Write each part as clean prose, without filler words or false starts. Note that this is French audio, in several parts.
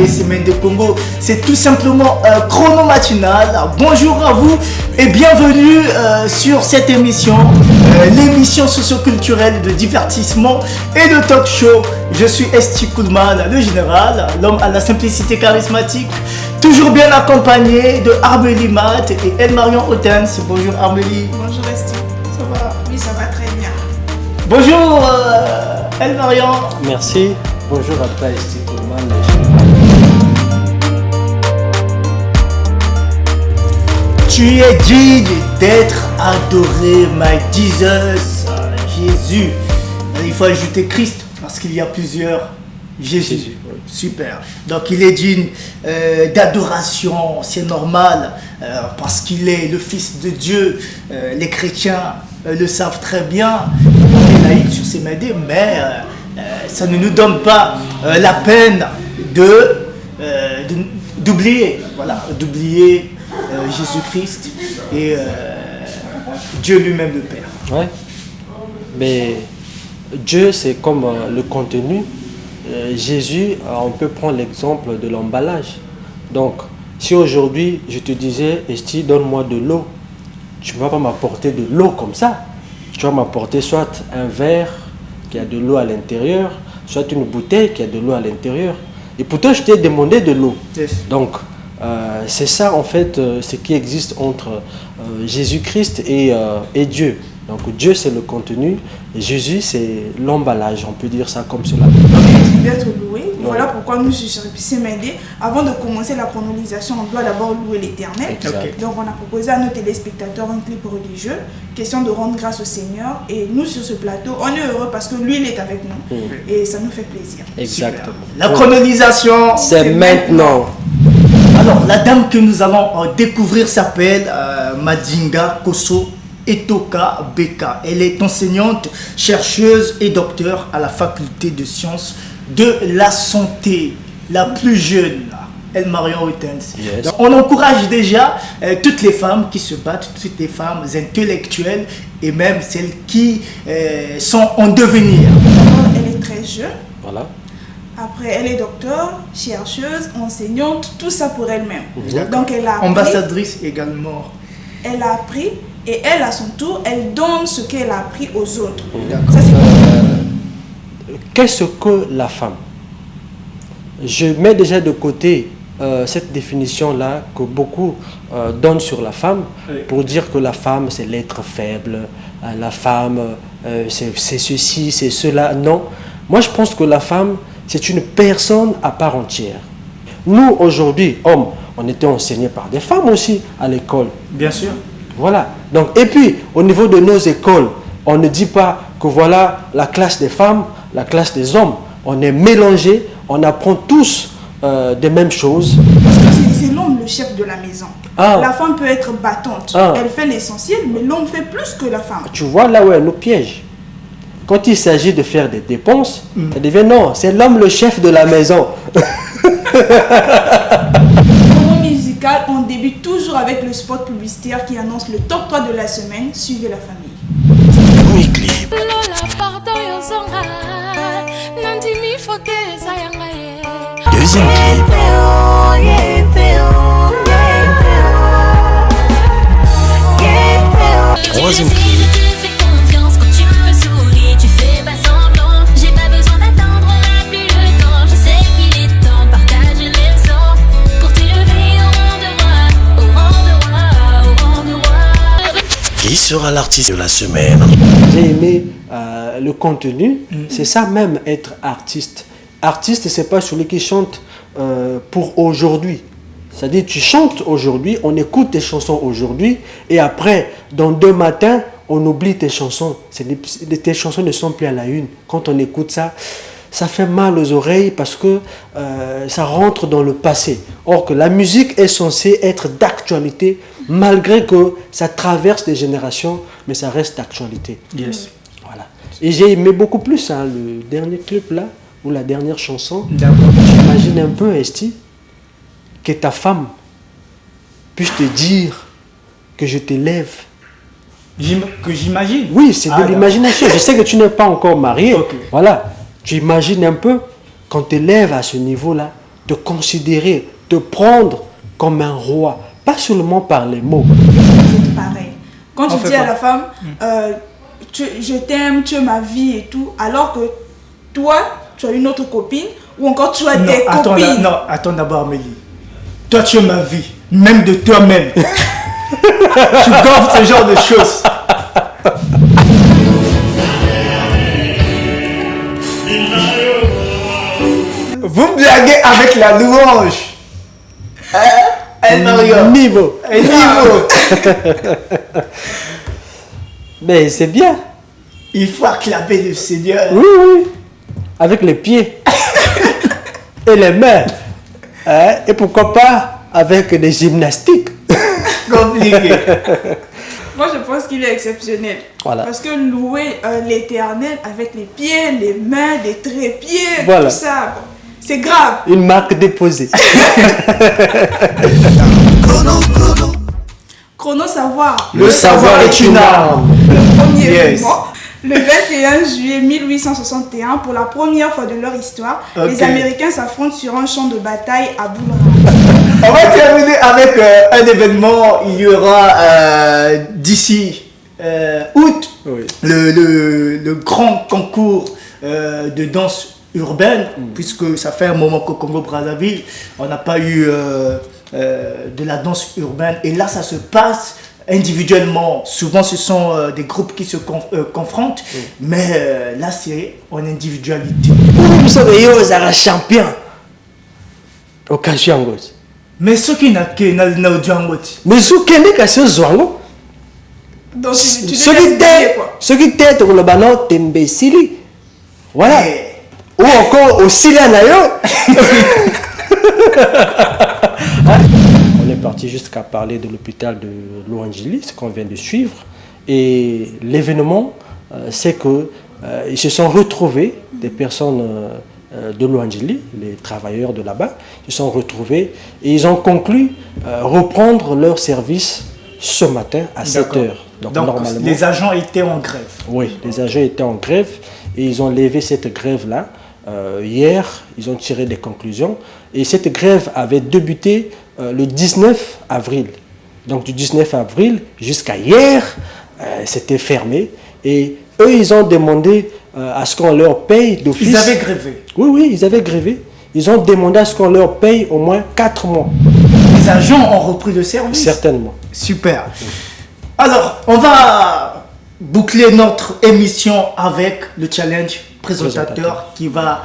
semaines de Congo. C'est tout simplement chrono matinal. Bonjour à vous et bienvenue sur cette émission, l'émission socio-culturelle de divertissement et de talk show. Je suis Esti Koudman, le général, l'homme à la simplicité charismatique, toujours bien accompagné de Armélie Matt et El-Marion Otens. Bonjour Armélie. Bonjour Esti. Ça va? Oui, ça va très bien. Bonjour El-Marion. Merci. Bonjour à toi Esti Koudman. Tu es digne d'être adoré, my Jesus, Jésus. Il faut ajouter Christ parce qu'il y a plusieurs Jésus. Super. Donc il est digne d'adoration, c'est normal, parce qu'il est le Fils de Dieu. Les chrétiens le savent très bien. On est laïcs sur ces médias, mais ça ne nous donne pas la peine d'oublier, d'oublier Jésus-Christ et Dieu lui-même le Père. Ouais. Mais Dieu, c'est comme le contenu. Jésus, on peut prendre l'exemple de l'emballage. Donc, si aujourd'hui je te disais, Esti, donne-moi de l'eau, tu ne vas pas m'apporter de l'eau comme ça. Tu vas m'apporter soit un verre qui a de l'eau à l'intérieur, soit une bouteille qui a de l'eau à l'intérieur. Et pourtant, je t'ai demandé de l'eau. Yes. Donc, c'est ça en fait ce qui existe entre Jésus-Christ et Dieu. Donc Dieu c'est le contenu et Jésus c'est l'emballage, on peut dire ça comme cela. D'être loué. Voilà pourquoi nous sur CMD, avant de commencer la chronologisation, on doit d'abord louer l'Éternel. Okay. Donc on a proposé à nos téléspectateurs un clip religieux, question de rendre grâce au Seigneur. Et nous sur ce plateau, on est heureux parce que lui il est avec nous et ça nous fait plaisir. Exactement. Super. La chronologisation, c'est maintenant. Alors, la dame que nous allons découvrir s'appelle Madinga Kosso Etoka Beka. Elle est enseignante, chercheuse et docteur à la faculté de sciences de la santé, la plus jeune. El-Marion Otens. Yes. On encourage déjà toutes les femmes qui se battent, toutes les femmes intellectuelles et même celles qui sont en devenir. Elle est très jeune. Voilà. Après, elle est docteur, chercheuse, enseignante, tout ça pour elle-même. Donc, elle a appris, ambassadrice également. Elle a appris et elle, à son tour, elle donne ce qu'elle a appris aux autres. D'accord. Ça, Qu'est-ce que la femme? Je mets déjà de côté cette définition-là que beaucoup donnent sur la femme pour dire que la femme c'est l'être faible, la femme c'est ceci, c'est cela. Non, moi je pense que la femme c'est une personne à part entière. Nous, aujourd'hui, hommes, on était enseignés par des femmes aussi à l'école. Bien sûr. Voilà. Donc, et puis, au niveau de nos écoles, on ne dit pas que voilà la classe des femmes, la classe des hommes. On est mélangés, on apprend tous des mêmes choses. parce que c'est l'homme le chef de la maison. Ah. La femme peut être battante. Ah. Elle fait l'essentiel, mais l'homme fait plus que la femme. Tu vois là où elle nous piège. Quand il s'agit de faire des dépenses, elle devient non, c'est l'homme le chef de la maison. Chrono musical, on débute toujours avec le spot publicitaire qui annonce le top 3 de la semaine. Suivez la famille. Premier clip. Deuxième clip. Troisième clip. Qui sera l'artiste de la semaine? J'ai aimé le contenu. C'est ça même être artiste. Artiste, c'est pas celui qui chante pour aujourd'hui. C'est-à-dire, tu chantes aujourd'hui, on écoute tes chansons aujourd'hui, et après, dans 2 matins, on oublie tes chansons. Tes chansons ne sont plus à la une. Quand on écoute ça, ça fait mal aux oreilles parce que ça rentre dans le passé. Or que la musique est censée être d'actualité, malgré que ça traverse des générations, mais ça reste d'actualité. Yes. Voilà. Et j'ai aimé beaucoup plus le dernier clip là, ou la dernière chanson. D'accord. J'imagine un peu, Esti, que ta femme puisse te dire que je t'élève. Que j'imagine. Oui, c'est de l'imagination. Je sais que tu n'es pas encore marié. Ok. Voilà. Tu imagines un peu, quand tu élèves à ce niveau-là, te considérer, te prendre comme un roi, pas seulement par les mots. C'est pareil. Quand On tu fait dis à quoi? la femme, je t'aime, tu es ma vie et tout, alors que toi, tu as une autre copine, ou encore tu as des copines. Attends d'abord, Amélie. Toi, tu es ma vie, même de toi-même. Tu gorges ce genre de choses. Vous me blaguez avec la louange. Mario. Niveau. Niveau. Mais c'est bien. Il faut acclamer le Seigneur. Oui, oui. Avec les pieds. Et les mains. Hein? Et pourquoi pas avec des gymnastiques. Compliqué. Moi, je pense qu'il est exceptionnel. Voilà. Parce que louer l'Éternel avec les pieds, les mains, les trépieds, Voilà. tout ça, c'est grave. Une marque déposée. Chrono savoir. Le savoir est une arme. Le premier Yes. mouvement. Le 21 juillet 1861, pour la première fois de leur histoire, Ok. les Américains s'affrontent sur un champ de bataille à Boulra. On va terminer avec un événement. Il y aura d'ici août Oui. le grand concours de danse urbaine, puisque ça fait un moment qu'au Congo-Brazzaville, on n'a pas eu de la danse urbaine. Et là, ça se passe individuellement. Souvent, ce sont des groupes qui se confrontent, mais là, c'est en individualité. Vous savez, vous êtes un champion. Au Kashiangos. Mais ce qui n'a que na Djangoti. Mais ce qui est que ce Zwango, Donc, tu ce devais qui se gagner, était, quoi. ce qui était pour le ballon, Tembesili. Voilà. Eh. Ou encore au Silanayo. On est parti jusqu'à parler de l'hôpital de Louangili, ce qu'on vient de suivre. Et l'événement, c'est que ils se sont retrouvés, des personnes de Louangili, les travailleurs de là-bas, ils se sont retrouvés et ils ont conclu reprendre leur service ce matin à 7 D'accord. heures. Donc, normalement, les agents étaient en grève. oui, les agents étaient en grève et ils ont levé cette grève-là. Hier, ils ont tiré des conclusions et cette grève avait débuté le 19 avril. Donc du 19 avril jusqu'à hier, c'était fermé et eux, ils ont demandé à ce qu'on leur paye d'office. Ils avaient grévé. Oui, oui, ils avaient grévé. Ils ont demandé à ce qu'on leur paye au moins 4 mois. Les agents ont repris le service. Certainement. Super. Alors, on va boucler notre émission avec le challenge présentateur qui va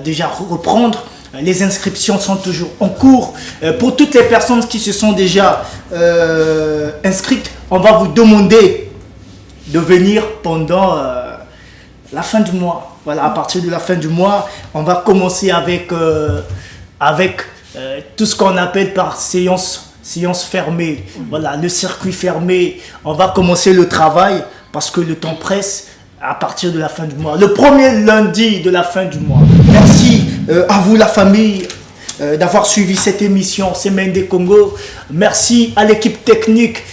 déjà reprendre. Les inscriptions sont toujours en cours. Pour toutes les personnes qui se sont déjà inscrites, on va vous demander de venir pendant la fin du mois. Voilà, à partir de la fin du mois, on va commencer avec tout ce qu'on appelle par séance fermée. Voilà, le circuit fermé. On va commencer le travail parce que le temps presse à partir de la fin du mois. Le premier lundi de la fin du mois. Merci à vous la famille d'avoir suivi cette émission Semaine des Congo. Merci à l'équipe technique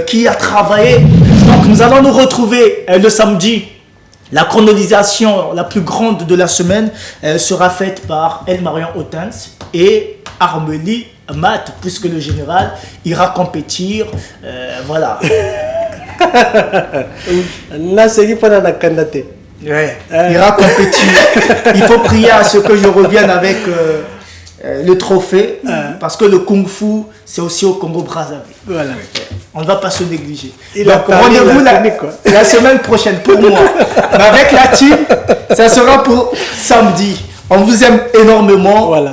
qui a travaillé. Donc nous allons nous retrouver le samedi. La chronolisation la plus grande de la semaine sera faite par El Marion Otens et Armeli Matt, puisque le général ira compétir. Voilà. Là, c'est qui pendant la candidature. Ouais. Ira compétir. Il faut prier à ce que je revienne avec le trophée, parce que le Kung Fu, c'est aussi au Congo-Brazzaville. Voilà. On ne va pas se négliger. Il a Donc parlé, rendez-vous il a fini, quoi. la semaine prochaine pour moi. Mais avec la team, ça sera pour samedi. On vous aime énormément. Voilà.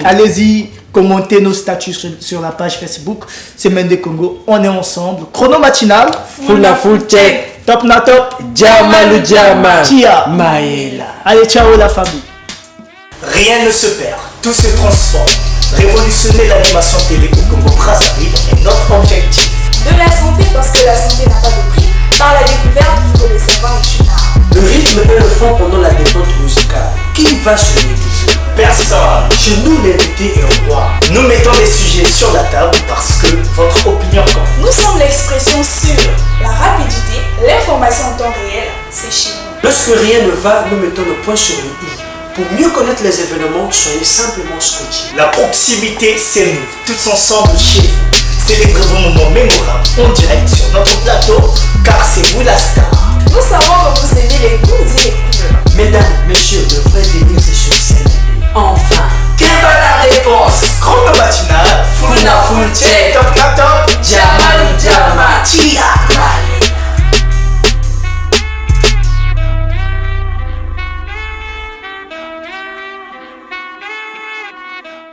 Allez-y, commentez nos statuts sur la page Facebook Semaine des Congo. On est ensemble. Chrono matinal. Full la full check. Top na top. Jama le Jama. Tia. Maëla. Allez, ciao la famille. Rien ne se perd, tout se transforme. Révolutionner l'animation télé au Congo-Brazzaville est notre objectif. De la santé, parce que la santé n'a pas de prix. Par la découverte, il faut le savoir est une art. Le rythme est le fond pendant la détente musicale. Qui va se négliger? Personne. Chez nous, l'invité est roi. Nous mettons les sujets sur la table parce que votre opinion compte. Nous sommes l'expression sûre. La rapidité, l'information en temps réel, c'est chez nous. Lorsque rien ne va, nous mettons le point sur le i. Pour mieux connaître les événements, soyez simplement scotchés. La proximité, c'est nous, tous ensemble chez vous. Célébrez vos moments mémorables en direct sur notre plateau, car c'est vous la star. Nous savons que vous aimez les goûts et les couleurs. Mesdames, messieurs, ne